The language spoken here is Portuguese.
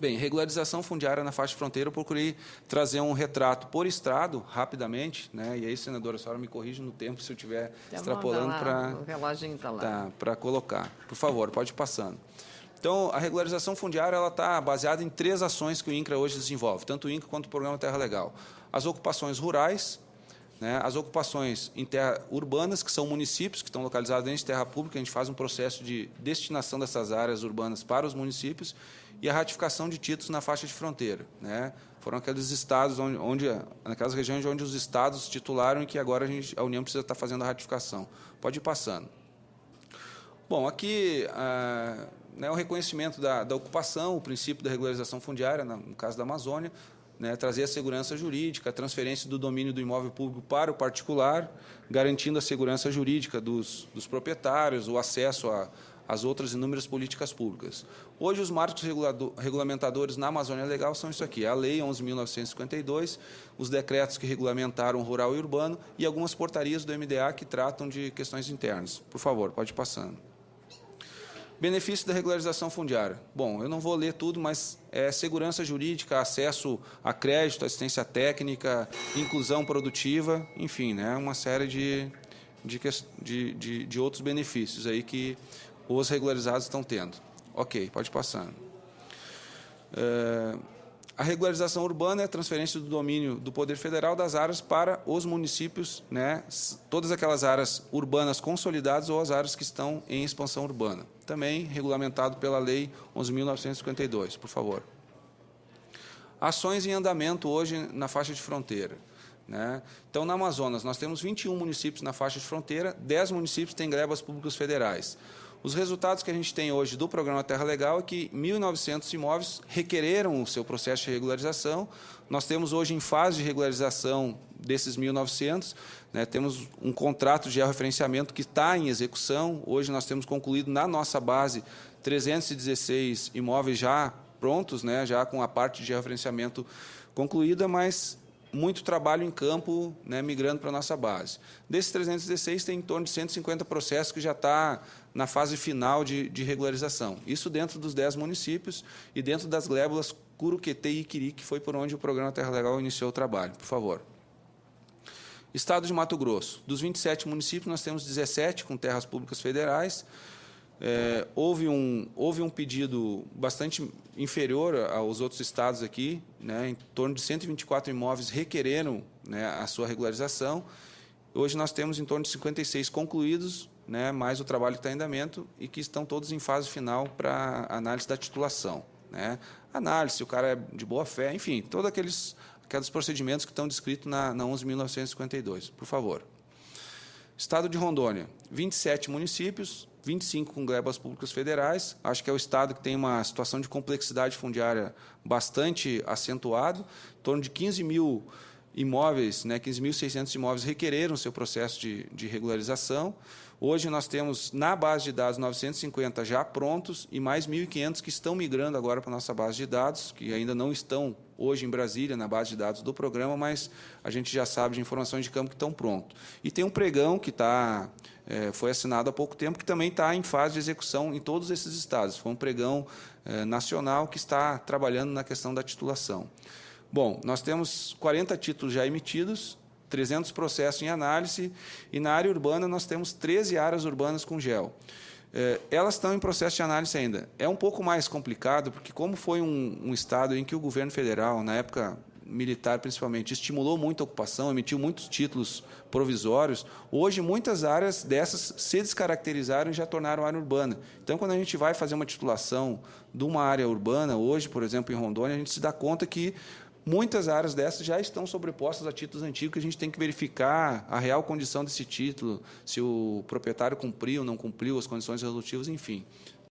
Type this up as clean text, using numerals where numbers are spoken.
Bem, regularização fundiária na faixa de fronteira, eu procurei trazer um retrato por estado, rapidamente, né? E aí, senadora, a senhora me corrige no tempo se eu estiver extrapolando O reloginho está lá. tá, para colocar. Por favor, pode ir passando. Então, a regularização fundiária está baseada em 3 ações que o INCRA hoje desenvolve, tanto o INCRA quanto o Programa Terra Legal. As ocupações rurais, né, as ocupações em terra urbanas, que são municípios que estão localizados dentro de terra pública, a gente faz um processo de destinação dessas áreas urbanas para os municípios, e a ratificação de títulos na faixa de fronteira, né? Foram aqueles estados naquelas regiões onde os estados titularam e que agora a União precisa estar fazendo a ratificação. Pode ir passando. Bom, aqui o reconhecimento da ocupação, o princípio da regularização fundiária, no caso da Amazônia, né, trazer a segurança jurídica, a transferência do domínio do imóvel público para o particular, garantindo a segurança jurídica dos proprietários, o acesso às outras inúmeras políticas públicas. Hoje, os marcos regulamentadores na Amazônia Legal são isso aqui: a Lei 11.952, os decretos que regulamentaram o rural e urbano e algumas portarias do MDA que tratam de questões internas. Por favor, pode ir passando. Benefício da regularização fundiária. Bom, eu não vou ler tudo, mas é segurança jurídica, acesso a crédito, assistência técnica, inclusão produtiva, enfim, né, uma série de outros benefícios aí que os regularizados estão tendo. Ok, pode ir passando. A regularização urbana é a transferência do domínio do Poder Federal das áreas para os municípios, né, todas aquelas áreas urbanas consolidadas ou as áreas que estão em expansão urbana. Também regulamentado pela Lei 11.952, por favor. Ações em andamento hoje na faixa de fronteira, né? Então, na Amazonas, nós temos 21 municípios na faixa de fronteira, 10 municípios têm glebas públicas federais. Os resultados que a gente tem hoje do Programa Terra Legal é que 1.900 imóveis requereram o seu processo de regularização. Nós temos hoje em fase de regularização desses 1.900, né, temos um contrato de georreferenciamento que está em execução. Hoje nós temos concluído na nossa base 316 imóveis já prontos, né, já com a parte de georreferenciamento concluída, mas muito trabalho em campo, né, migrando para a nossa base. Desses 316, tem em torno de 150 processos que já está na fase final de regularização. Isso dentro dos 10 municípios e dentro das glébulas Curuquetê e Iquiri, que foi por onde o Programa Terra Legal iniciou o trabalho. Por favor. Estado de Mato Grosso. Dos 27 municípios, nós temos 17 com terras públicas federais. Houve um pedido bastante inferior aos outros estados aqui, né, em torno de 124 imóveis requereram, né, a sua regularização. Hoje nós temos em torno de 56 concluídos, né, mais o trabalho que está em andamento e que estão todos em fase final para análise da titulação, né? Análise, se o cara é de boa fé, enfim, todos aqueles procedimentos que estão descritos na 11.952. Por favor. Estado de Rondônia, 27 municípios, 25 com glebas públicas federais. Acho que é o estado que tem uma situação de complexidade fundiária bastante acentuado. Em torno de 15 mil imóveis, né, 15.600 imóveis requereram seu processo de regularização. Hoje nós temos na base de dados 950 já prontos e mais 1.500 que estão migrando agora para a nossa base de dados, que ainda não estão hoje em Brasília, na base de dados do programa, mas a gente já sabe de informações de campo que estão prontos. E tem um pregão que foi assinado há pouco tempo, que também está em fase de execução em todos esses estados. Foi um pregão nacional que está trabalhando na questão da titulação. Bom, nós temos 40 títulos já emitidos, 300 processos em análise, e na área urbana nós temos 13 áreas urbanas com GEL. Elas estão em processo de análise ainda. É um pouco mais complicado, porque como foi um estado em que o governo federal, na época militar principalmente, estimulou muito a ocupação, emitiu muitos títulos provisórios, hoje muitas áreas dessas se descaracterizaram e já tornaram área urbana. Então, quando a gente vai fazer uma titulação de uma área urbana, hoje, por exemplo, em Rondônia, a gente se dá conta que muitas áreas dessas já estão sobrepostas a títulos antigos, que a gente tem que verificar a real condição desse título, se o proprietário cumpriu ou não cumpriu as condições resolutivas, enfim.